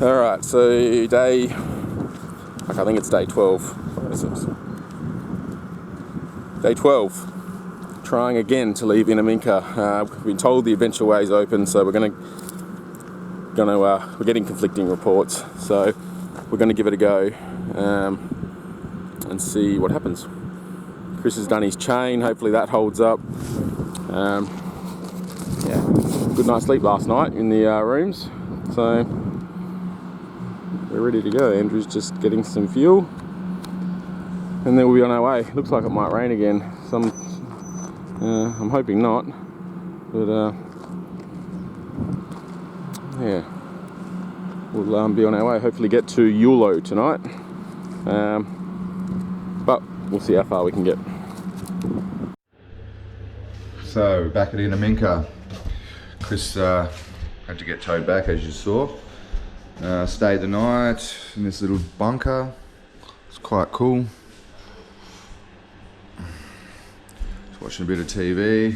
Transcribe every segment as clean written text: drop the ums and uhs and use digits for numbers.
Alright, so I think it's day 12. Day 12. Trying again to leave Inaminka. We've been told the Adventure Way is open, so we're getting conflicting reports. So we're gonna give it a go and see what happens. Chris has done his chain. Hopefully that holds up. Yeah, good night's sleep last night in the rooms. So we're ready to go. Andrew's just getting some fuel and then we'll be on our way. Looks like it might rain again. I'm hoping not, but yeah, we'll be on our way. Hopefully get to Yulo tonight, but we'll see how far we can get. So back at Inaminka, Chris had to get towed back, as you saw. Stayed the night in this little bunker. It's quite cool. Just watching a bit of TV.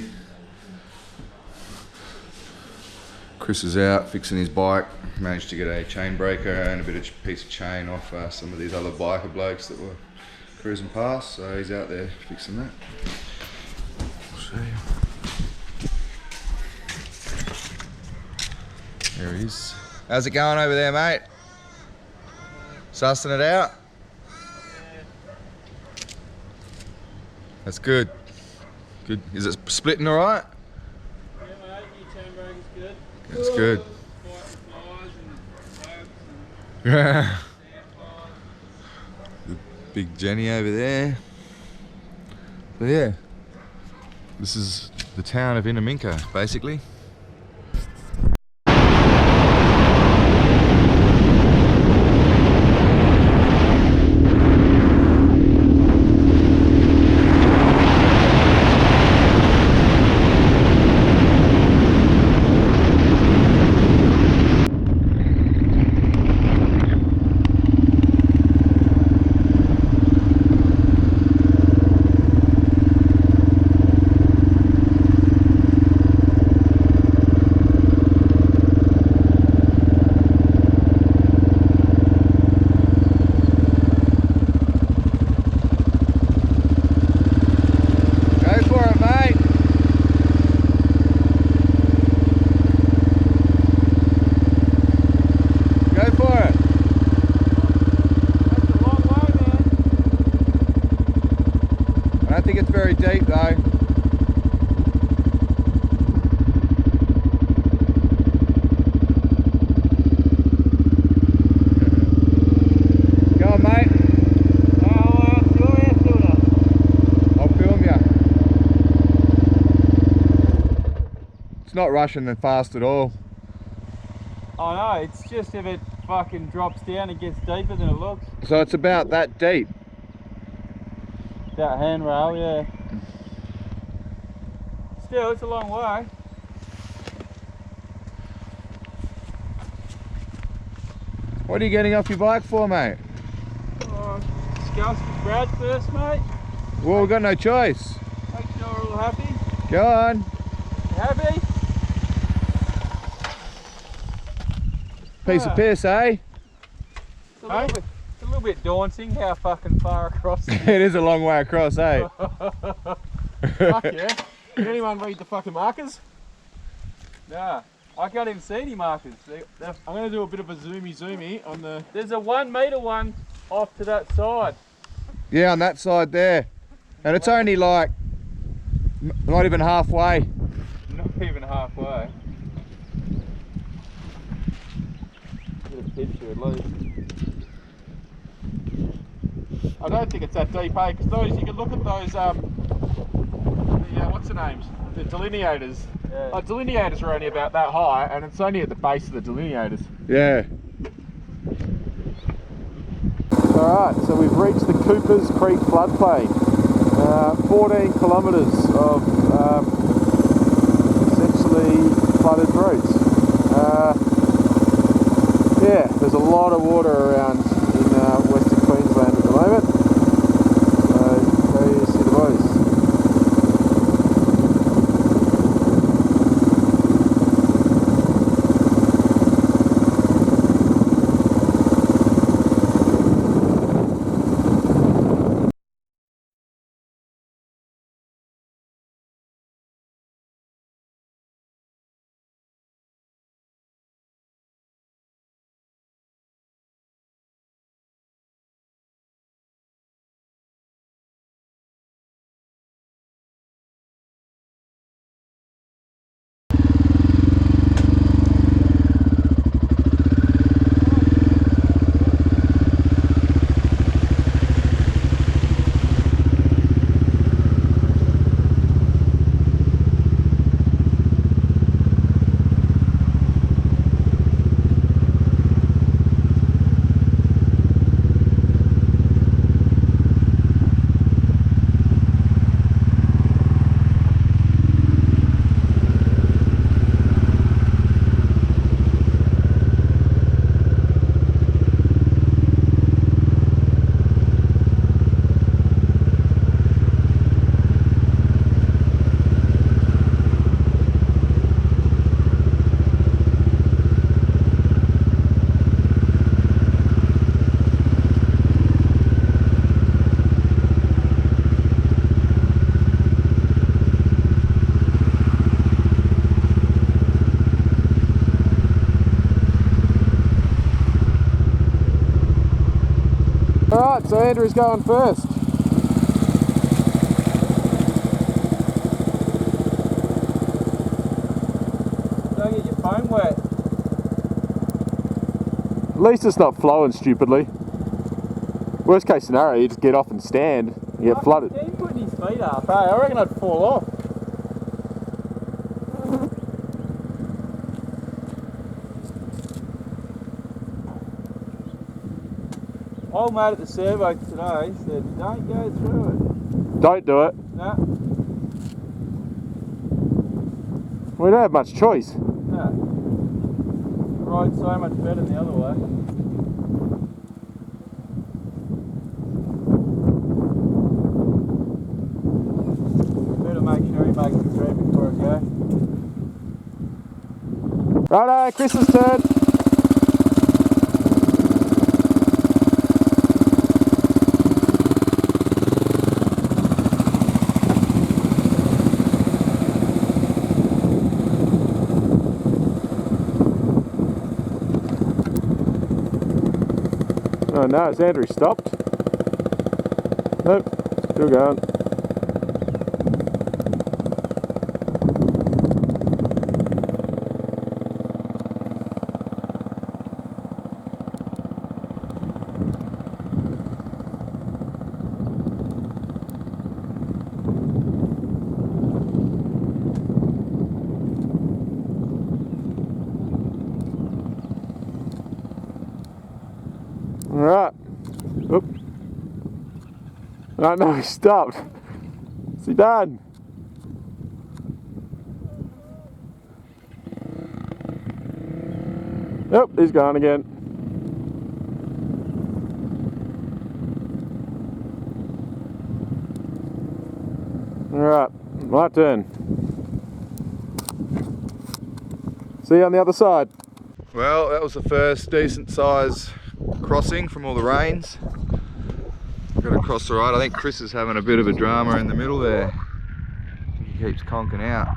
Chris is out fixing his bike. Managed to get a chain breaker and a bit of piece of chain off some of these other biker blokes that were cruising past. So he's out there fixing that. I'll show you. There he is. How's it going over there, mate? Sussing it out? That's good. Good. Is it splitting all right? Yeah, mate, your chain breaker's good. That's good. Flies The big Jenny over there. So yeah, this is the town of Inaminka, basically. I don't think it's very deep though. Go on, mate. I'll film you. It's not rushing that fast at all. I know, it's just if it fucking drops down it gets deeper than it looks. So it's about that deep. That handrail, yeah. Still, it's a long way. What are you getting off your bike for, mate? Oh, discuss with Brad first, mate. Well, we've got no choice. Make sure we're all happy. Go on. You happy? Piece of piss, eh? It's a little bit daunting how fucking far across it is. It is a long way across, eh? Fuck yeah. Did anyone read the fucking markers? Nah, I can't even see any markers. I'm going to do a bit of a zoomy on the... There's a 1 metre one off to that side. Yeah, on that side there. And it's only like, not even halfway. Not even halfway. Get a picture at least. I don't think it's that deep, eh? Because those, you can look at those, what's the names? The delineators. Yeah. Like, delineators are only about that high, and it's only at the base of the delineators. Yeah. Alright, so we've reached the Coopers Creek floodplain. 14 kilometres of essentially flooded roads. Yeah, there's a lot of water around in Western Queensland at the moment. So go see the boys. Alright, so Andrew's going first. Don't get your phone wet. At least it's not flowing stupidly. Worst case scenario, you just get off and stand, you get flooded. He's putting his feet up, hey? I reckon I'd fall off. Old mate at the servo today said, don't go through it. Don't do it. No, We don't have much choice. no. Ride's so much better than the other way. Better make sure he makes it through before I go. Righto, Chris's turn. Oh no, it's Andrew stopped. Nope, still going. Alright. Oop. Oh no, he stopped. What's he done? Yep, he's gone again. Alright, my turn. See you on the other side. Well, that was the first decent size crossing from all the rains. Got across the right. I think Chris is having a bit of a drama in the middle there. He keeps conking out.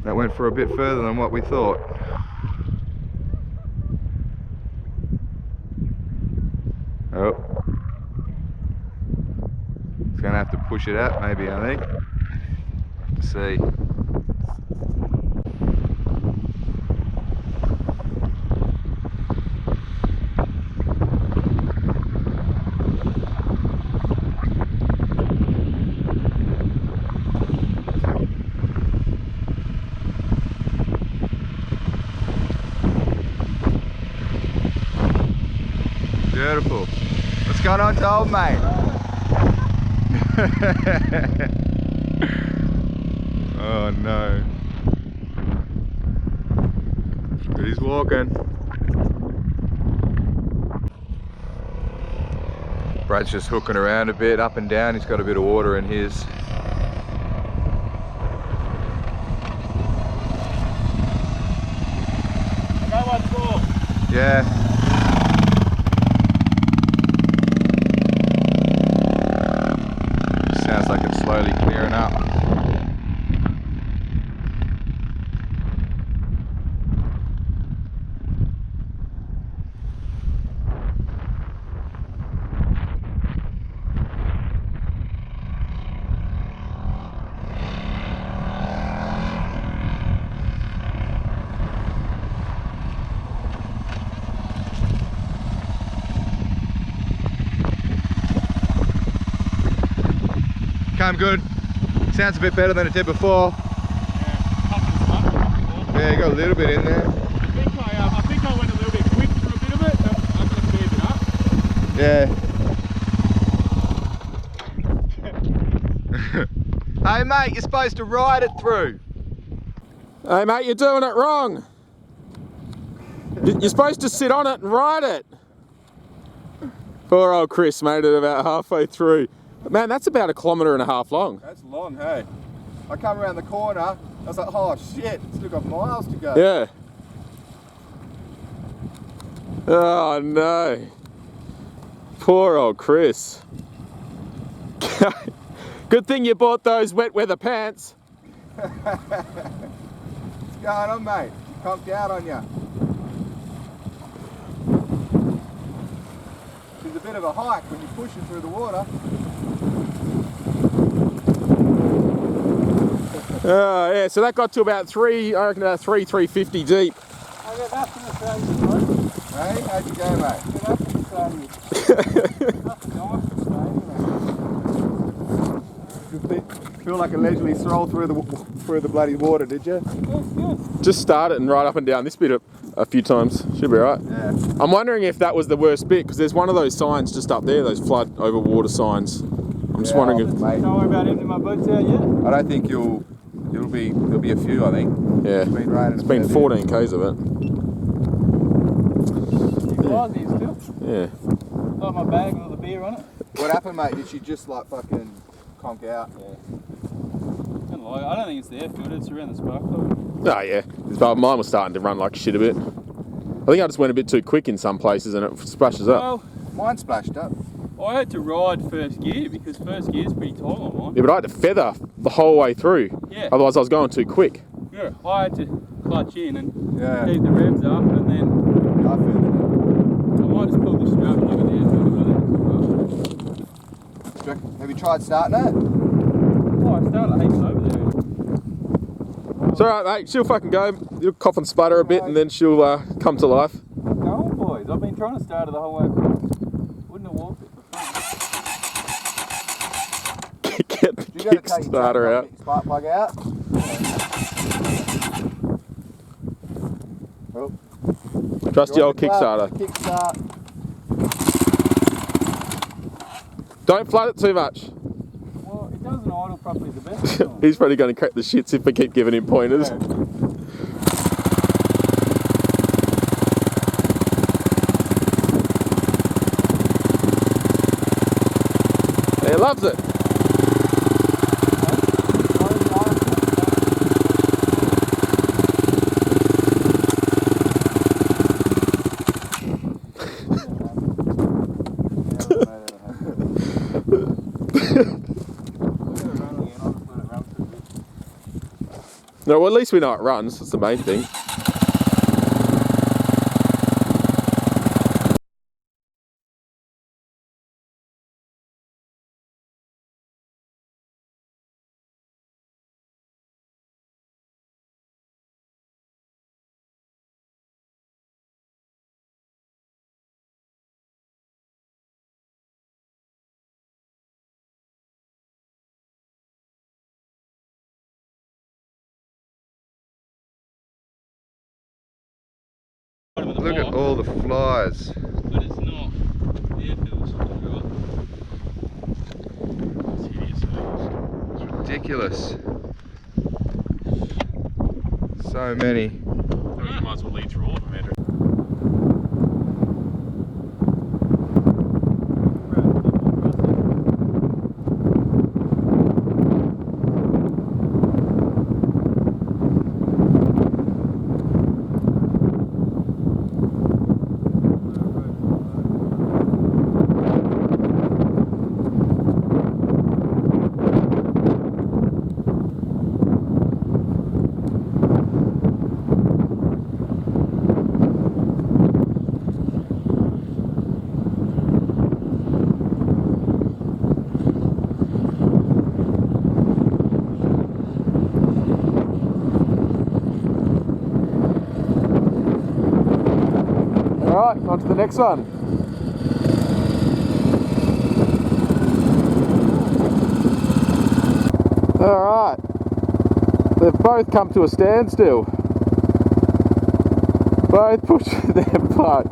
That went for a bit further than what we thought. Oh. It's gonna have to push it out maybe, I think. Let's see. Beautiful. What's going on to old mate? Oh no. He's walking. Brad's just hooking around a bit, up and down. He's got a bit of water in his. Go 1-4. Yeah. Sounds like it's slowly clearing up. Came good. Sounds a bit better than it did before. Yeah, you got a little bit in there. I think I went a little bit quick for a bit of it. I could have speeded it up. Yeah. Hey mate, you're supposed to ride it through. Hey mate, you're doing it wrong. You're supposed to sit on it and ride it. Poor old Chris made it about halfway through. Man, that's about 1.5 kilometres long. That's long, hey. I come around the corner, I was like, oh shit, it's still got miles to go. Yeah. Oh no. Poor old Chris. Good thing you bought those wet weather pants. What's going on, mate? Conked out on you. She's a bit bit of a hike when you're pushing through the water. Yeah, so that got to about 350 deep. I got nothing to say to you, mate. Hey, how'd you go, mate? I got nothing to say to you. Nothing nice to say, anyway. Feel like a leisurely stroll through the bloody water, did you? It's good. Just start it and ride up and down this bit a few times. Should be right. Yeah. I'm wondering if that was the worst bit, because there's one of those signs just up there, those flood over water signs. I'm just wondering if... Mate, Don't worry about emptying my boots out yet. I don't think there'll be a few, I think. Yeah, It's been raining. it's been 14 k's of it. You guys here still? Yeah. Got my bag with all the beer on it. What happened, mate? Did she just like fucking conk out? I don't think it's their field, it's around the spark plug. Oh yeah, but mine was starting to run like shit a bit. I think I just went a bit too quick in some places and it splashes up. Well, Mine splashed up. I had to ride first gear because first gear's pretty tight on mine. Yeah, but I had to feather the whole way through. Yeah. Otherwise I was going too quick. Yeah, I had to clutch in and Yeah. keep the revs up, and then I feel I might just pull the strap and look at the edge. it. Have you tried starting it? Oh, I started heaps over there. It's alright mate, she'll fucking go. You'll cough and sputter a bit and then she'll come to life. Go on, boys. I've been trying to start it the whole way across. Wouldn't have walked it for fun. Get the You got to take Kickstarter your out. spark plug out. Oh. Trust the old Kickstarter. Kickstart. Don't flood it too much. Well, it doesn't idle properly the best of He's probably going to crack the shits if we keep giving him pointers. He loves it. No, well, at least we know it runs. That's the main thing. Look at all the flies. But it's not their field, right? It's hideous. It's ridiculous. So many. You might as well lead through all of them, Andrew. Alright, on to the next one. Alright, they've both come to a standstill. Both pushing their butts.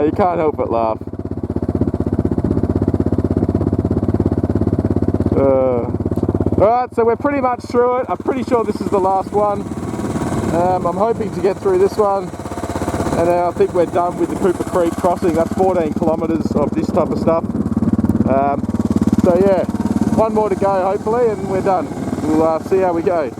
You can't help but laugh. Alright, so we're pretty much through it. I'm pretty sure this is the last one. I'm hoping to get through this one. And I think we're done with the Cooper Creek crossing. That's 14 kilometres of this type of stuff. So yeah, one more to go hopefully and we're done. We'll see how we go.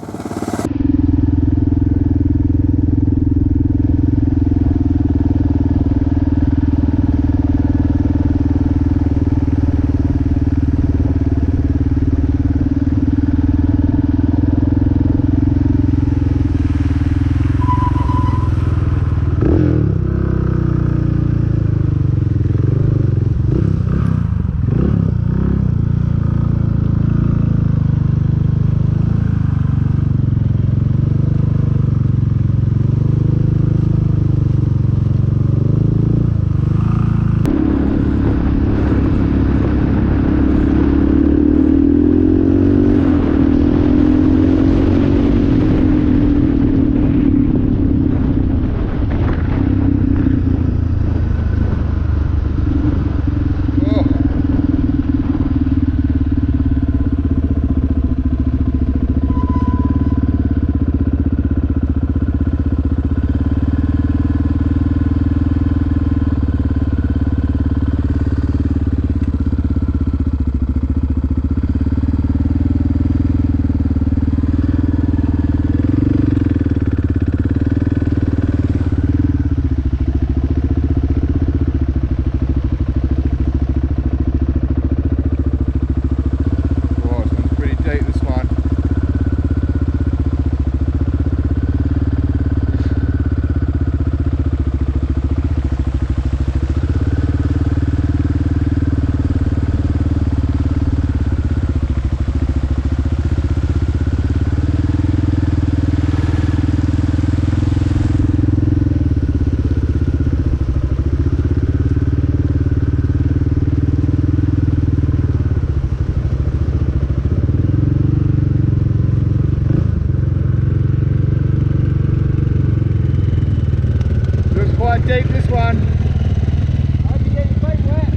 one. Hope you get your feet wet.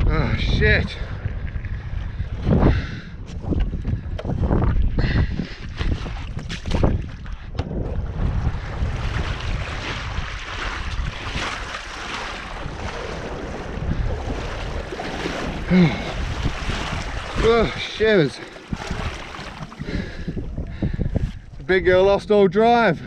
Oh shit. Oh, shivers. The big girl lost all drive.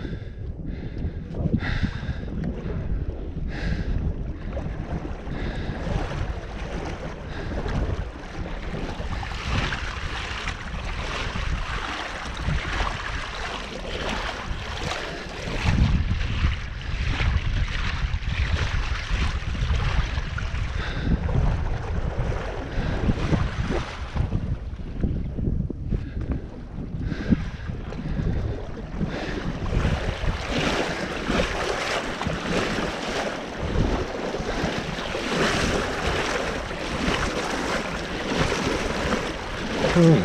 Woo!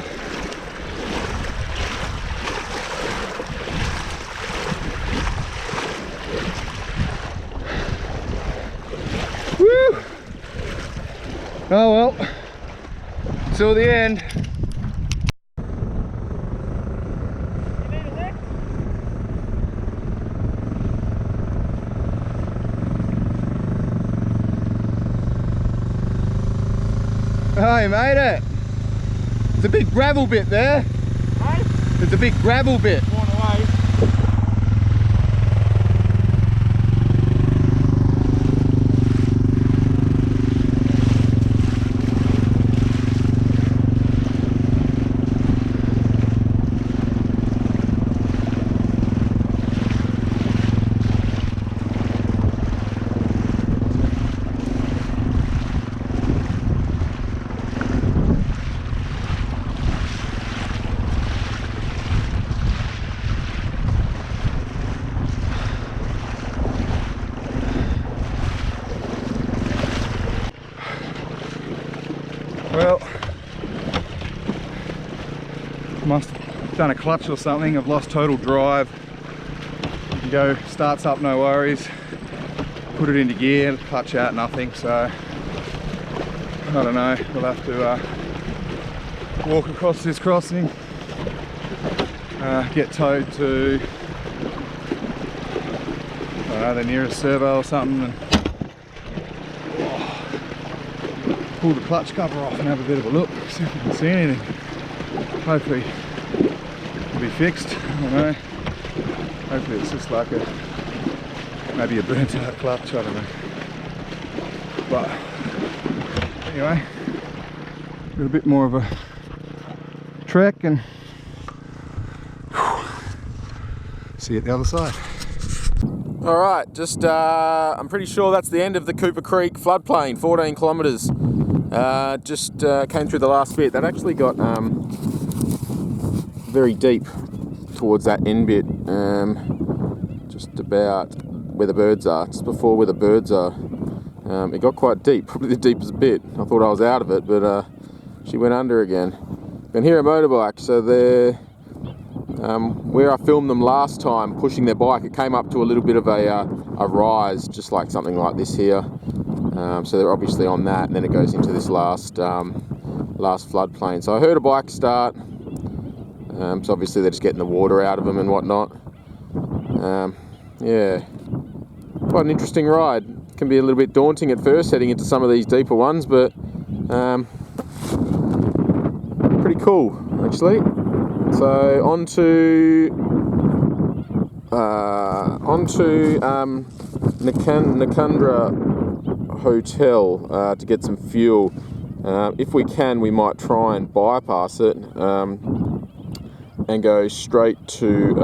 Oh well, till the end. You need a lift? Oh, you made it. It's a big gravel bit there. Hey? It's a big gravel bit. Born away. Well, must have done a clutch or something. I've lost total drive. You go, starts up, no worries. Put it into gear, clutch out, nothing. So I don't know. We'll have to walk across this crossing, get towed to the nearest servo or something, and pull the clutch cover off and have a bit of a look, see if we can see anything. Hopefully it'll be fixed. I don't know. Hopefully it's just like maybe a burnt out clutch, I don't know. but anyway, got a bit more of a trek and see you at the other side. All right, just I'm pretty sure that's the end of the Cooper Creek floodplain, 14 kilometres. Just came through the last bit. That actually got very deep towards that end bit, just about where the birds are, just before where the birds are. It got quite deep, probably the deepest bit. I thought I was out of it, but she went under again. Can hear a motorbike, so they're where I filmed them last time pushing their bike. It came up to a little bit of a rise, just like something like this here. So they're obviously on that, and then it goes into this last floodplain. So I heard a bike start. So obviously they're just getting the water out of them and whatnot. Yeah, quite an interesting ride. It can be a little bit daunting at first heading into some of these deeper ones, but pretty cool actually. So onto Nakandra Hotel to get some fuel. If we can, we might try and bypass it and go straight to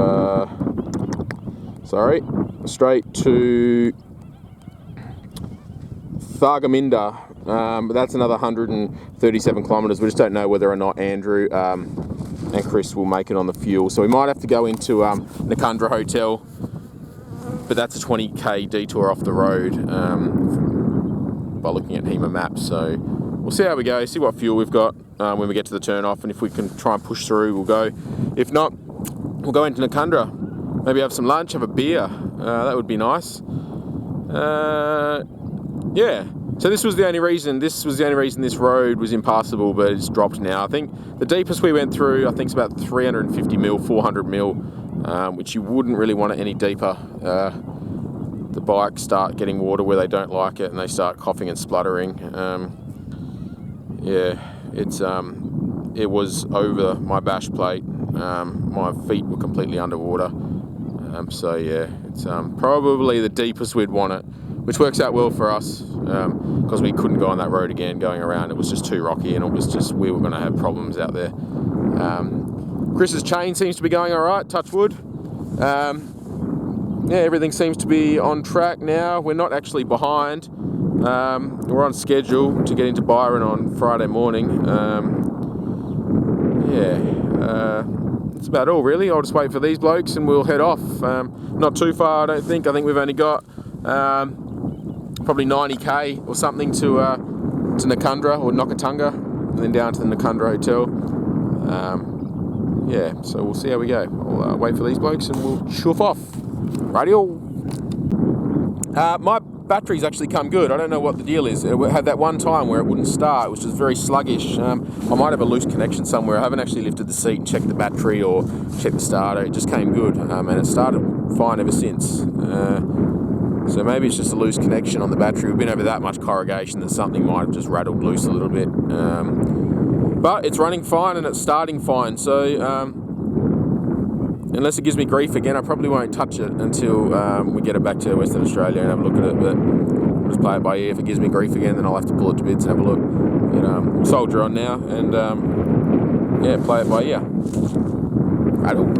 Thargomindah. But that's another 137 kilometres. We just don't know whether or not Andrew and Chris will make it on the fuel. So we might have to go into Nakandra Hotel, but that's a 20k detour off the road by looking at HEMA maps. So we'll see how we go, see what fuel we've got when we get to the turn off, and if we can try and push through, we'll go. If not, we'll go into Nakandra, maybe have some lunch, have a beer. That would be nice. Yeah. So this was the only reason this road was impassable, but it's dropped now. I think the deepest we went through, I think, is about 350 mil, 400 mil, which you wouldn't really want it any deeper. The bikes start getting water where they don't like it, and they start coughing and spluttering. Yeah, it was over my bash plate. My feet were completely underwater. So yeah, it's probably the deepest we'd want it, which works out well for us, because we couldn't go on that road again going around. It was just too rocky, and it was just, we were going to have problems out there. Chris's chain seems to be going all right, touch wood. Yeah, everything seems to be on track now. We're not actually behind. We're on schedule to get into Byron on Friday morning. That's about all really. I'll just wait for these blokes and we'll head off. Not too far, I don't think. I think we've only got probably 90k or something to Nakandra or Nokatunga, and then down to the Nakandra Hotel. Yeah, so we'll see how we go. I'll wait for these blokes and we'll shoof off. Radio. My battery's actually come good. I don't know what the deal is. It had that one time where it wouldn't start. It was just very sluggish. I might have a loose connection somewhere. I haven't actually lifted the seat and checked the battery or checked the starter. It just came good, and it started fine ever since. So maybe it's just a loose connection on the battery. We've been over that much corrugation that something might have just rattled loose a little bit. But it's running fine and it's starting fine. So unless it gives me grief again, I probably won't touch it until we get it back to Western Australia and have a look at it. But I'll just play it by ear. If it gives me grief again, then I'll have to pull it to bits and have a look. But we'll soldier on now and yeah, play it by ear. Rattle.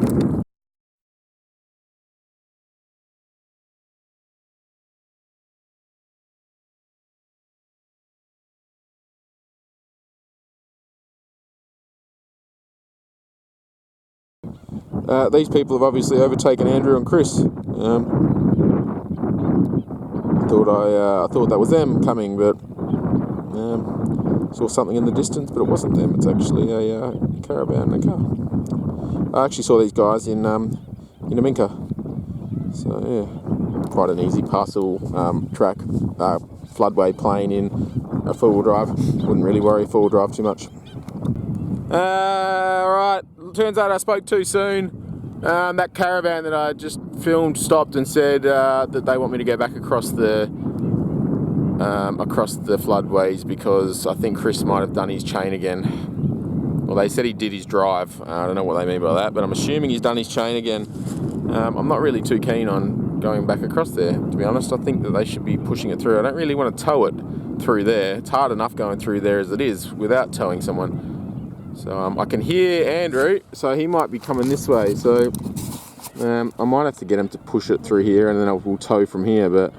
These people have obviously overtaken Andrew and Chris. I thought that was them coming, but saw something in the distance, but it wasn't them. It's actually a caravan and a car. I actually saw these guys in Aminka. So yeah, quite an easy parcel track, floodway plain in a four-wheel drive. Wouldn't really worry four-wheel drive too much. Alright, turns out I spoke too soon. That caravan that I just filmed stopped and said that they want me to go back across the floodways because I think Chris might have done his chain again. Well, they said he did his drive. I don't know what they mean by that, but I'm assuming he's done his chain again. I'm not really too keen on going back across there, to be honest. I think that they should be pushing it through. I don't really want to tow it, through there. It's hard enough going through there as it is without towing someone. So I can hear Andrew, so he might be coming this way. So I might have to get him to push it through here, and then we'll tow from here. But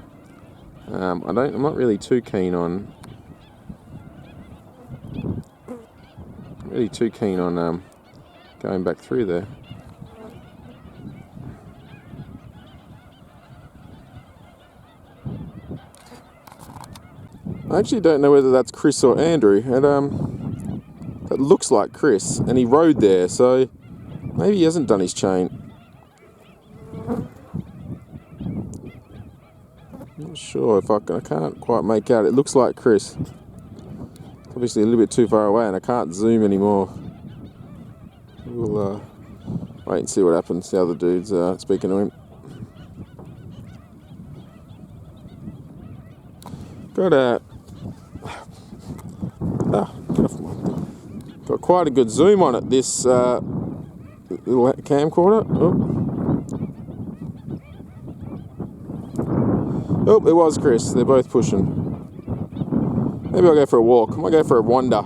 I'm not really too keen on going back through there. I actually don't know whether that's Chris or Andrew. It looks like Chris, and he rode there, so maybe he hasn't done his chain. Not sure if I can't quite make out. It looks like Chris. It's obviously a little bit too far away, and I can't zoom anymore. We'll wait and see what happens. The other dude's speaking to him. Got quite a good zoom on it, this little camcorder. Oh, it was Chris. They're both pushing. Maybe I'll go for a walk. I might go for a wander.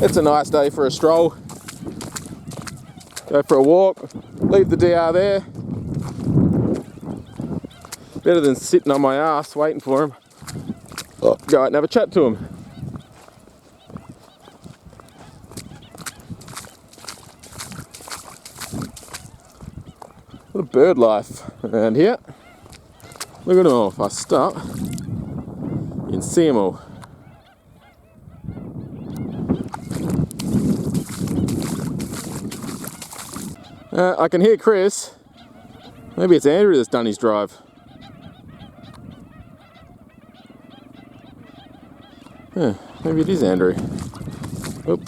It's a nice day for a stroll. Go for a walk. Leave the DR there. Better than sitting on my ass waiting for him. Go out and have a chat to him. What a bird life around here. Look at them all. If I stop, you can see them all. I can hear Chris. Maybe it's Andrew that's done his drive. Maybe it is Andrew. Oop.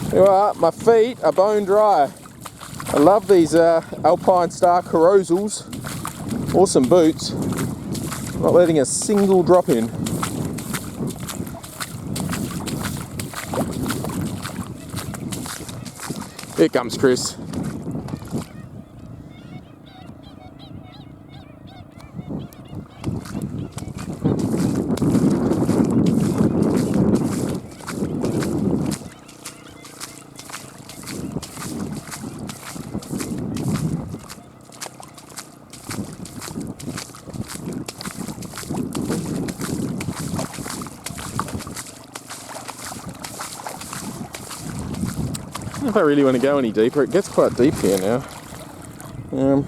There you are, my feet are bone dry. I love these Alpine Star Carousals. Awesome boots. Not letting a single drop in. Here comes Chris. If I really want to go any deeper, it gets quite deep here now. I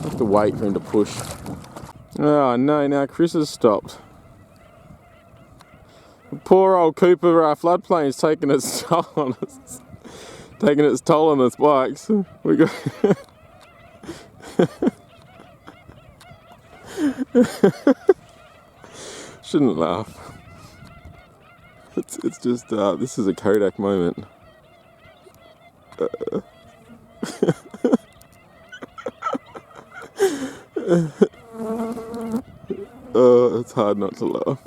have to wait for him to push. Oh no, now Chris has stopped. The poor old Cooper floodplane's taking its toll on us. Taking its toll on us bikes. We got shouldn't laugh. It's just this is a Kodak moment. It's hard not to laugh.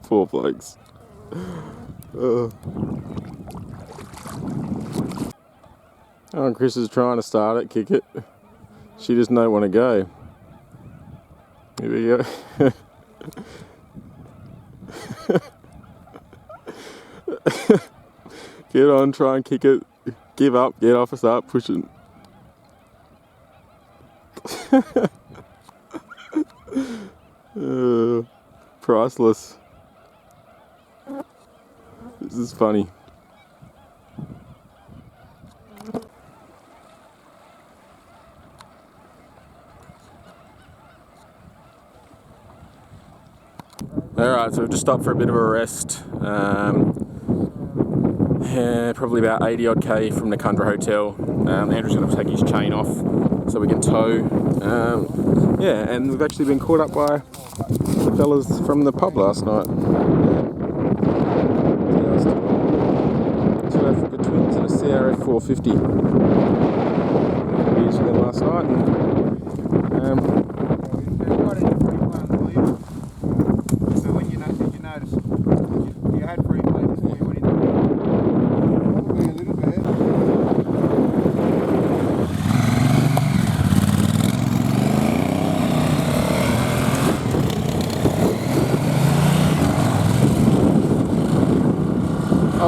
Poor blokes. Oh, Chris is trying to start it, kick it. She just don't want to go. Here we go. Get on, try and kick it. Give up, get off, and start pushing. Priceless. This is funny. Alright, so we've just stopped for a bit of a rest. Probably about 80 odd K from the Kundra Hotel. Andrew's going to take his chain off so we can tow. Yeah, and we've actually been caught up by the fellas from the pub last night. Two Africa Twins and a CRF 450. Beers for them last night. You had free plates before you went in. Probably a little bit.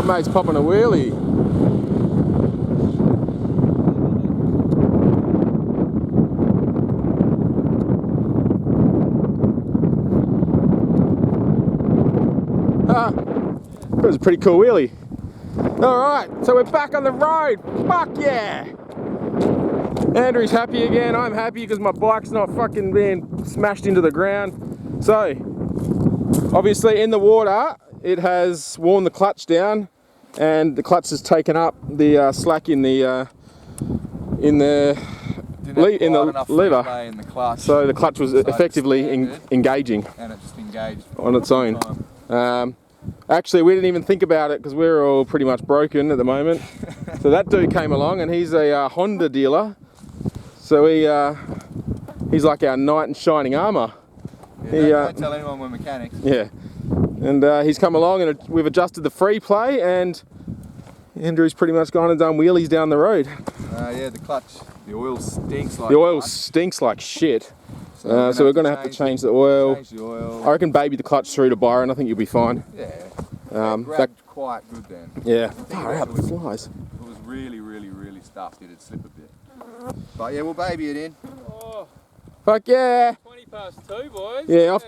Old mate's popping a wheelie. That was a pretty cool wheelie. Alright, so we're back on the road. Fuck yeah! Andrew's happy again. I'm happy because my bike's not fucking being smashed into the ground. So, obviously in the water, it has worn the clutch down and the clutch has taken up the slack in the lever. In the clutch. So the clutch was effectively engaging. And it just engaged on its own. Actually, we didn't even think about it because we're all pretty much broken at the moment. So that dude came along and he's a Honda dealer. So he's like our knight in shining armour. Don't tell anyone we're mechanics. Yeah. And he's come along and we've adjusted the free play and Andrew's pretty much gone and done wheelies down the road. Yeah, the clutch, the oil stinks like The oil stinks like shit. So we're going to have to change the oil. I reckon baby the clutch through to Byron. I think you'll be fine. Yeah. It grabbed quite good then. Yeah. Far out, the flies. If it was really, really, really stuffed, it'd slip a bit. But yeah, we'll baby it in. Oh, Fuck yeah. 20 past 2, boys. Yeah,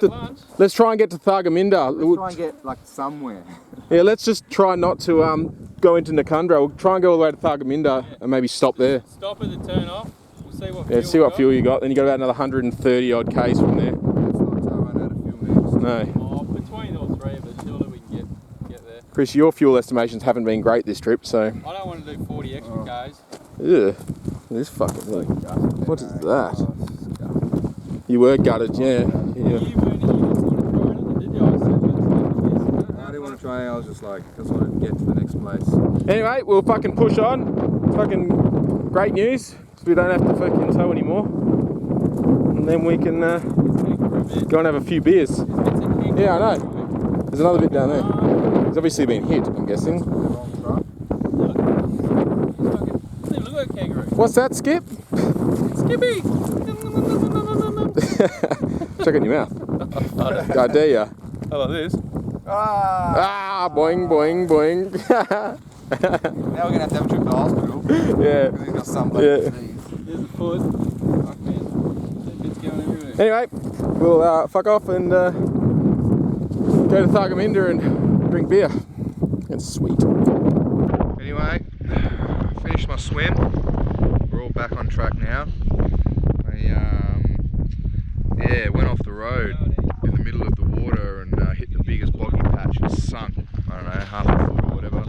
let's try and get to Thargomindah. Let's try and get like somewhere. Yeah, let's just try not to go into Nakundra. We'll try and go all the way to Thargomindah and maybe stop there. Stop at the turn off. We'll see what Yeah, see what fuel you got. Then you got about another 130 odd Ks from there. It's not so run out of fuel next. No. Oh, between all three of us, surely we can get there. Chris, your fuel estimations haven't been great this trip, so. I don't want to do 40 extra Ks. Ugh. This fucking thing. What is that? You were gutted, yeah. You weren't here, you didn't want to try another, did you? I said, let's do this. I didn't want to try, I was just like, I just wanted to get to the next place. Anyway, we'll fucking push on. Fucking great news. We don't have to fucking tow anymore. And then we can go and have a few beers. Yeah, I know. There's another bit down there. He's obviously been hit, I'm guessing. Look at a kangaroo. What's that, Skip? Skippy! Check it in your mouth. I dare ya. I like this. Ah, boing, boing, boing. Now we're going to have a trip to the hospital. Yeah. Because he's got some Yeah. There's a foot. Fuck, man. That bit's going everywhere. Anyway, we'll fuck off and go to Thargomindah and drink beer. It's sweet. Anyway, finished my swim. We're all back on track now. I went off the road in the middle of the water and hit the biggest boggy patch and sunk, I don't know, half a foot or whatever.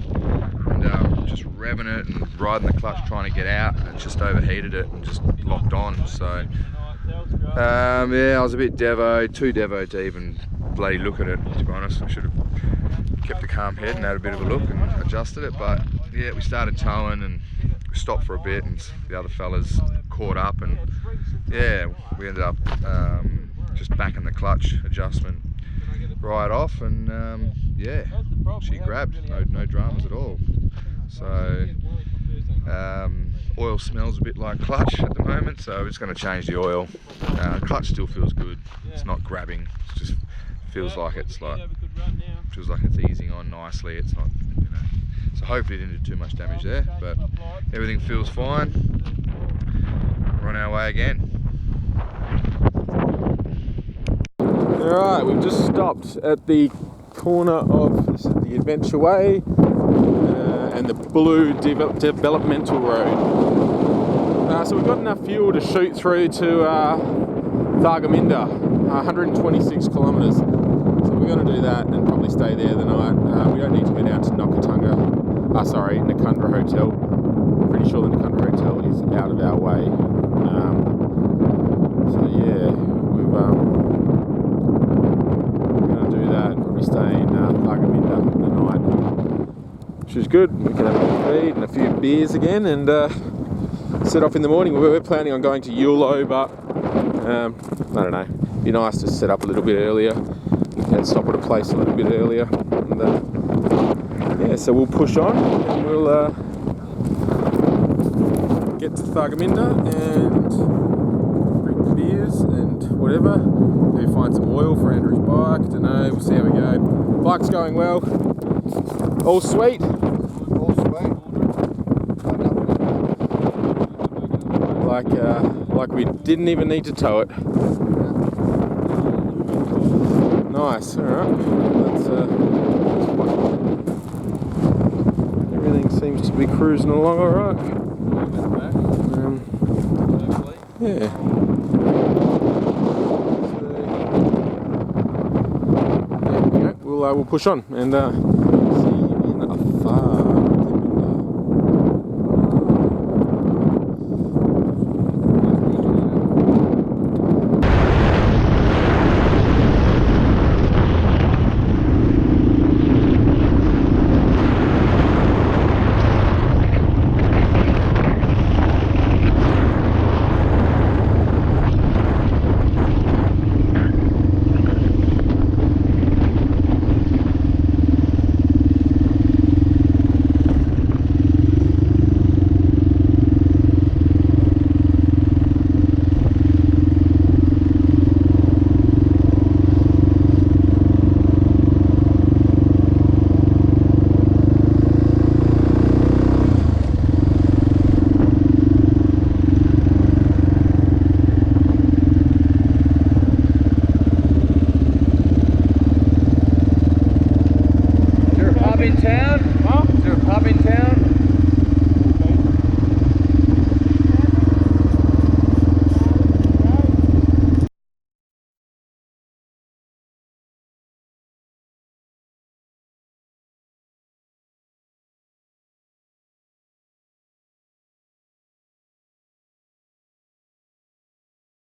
And just revving it and riding the clutch trying to get out, and it just overheated it and just locked on. So yeah, I was a bit too devo to even bloody look at it, to be honest. I should have kept a calm head and had a bit of a look and adjusted it. But yeah, we started towing and we stopped for a bit and the other fellas caught up, and yeah, we ended up just backing the clutch adjustment right off, and yeah, she grabbed, no dramas at all. So oil smells a bit like clutch at the moment, so we're just going to change the oil. Clutch still feels good, it's not grabbing, it just feels like it's easing on nicely. It's not, so hopefully it didn't do too much damage there, but everything feels fine. We're on our way again. Alright, we've just stopped at the corner of the Adventure Way and the Blue Developmental Road. So we've got enough fuel to shoot through to Thargomindah, 126 kilometres. So we're going to do that and probably stay there the night. We don't need to go down to Nakundra Hotel. I'm pretty sure the Nakundra Hotel is out of our way. So yeah, we're going to do that and probably stay in Thargomindah the night, which is good. We can have a good feed and a few beers again and set off in the morning. We're planning on going to Yulo, but I don't know, it'd be nice to set up a little bit earlier and stop at a place a little bit earlier. And, yeah, so we'll push on and we'll get to Thargomindah and drink beers and whatever. Maybe find some oil for Andrew's bike, don't know, we'll see how we go. Bike's going well. All sweet. All sweet. Like we didn't even need to tow it. Nice. All right. That's everything seems to be cruising along all right. Yeah. So, yeah, we'll push on and see you in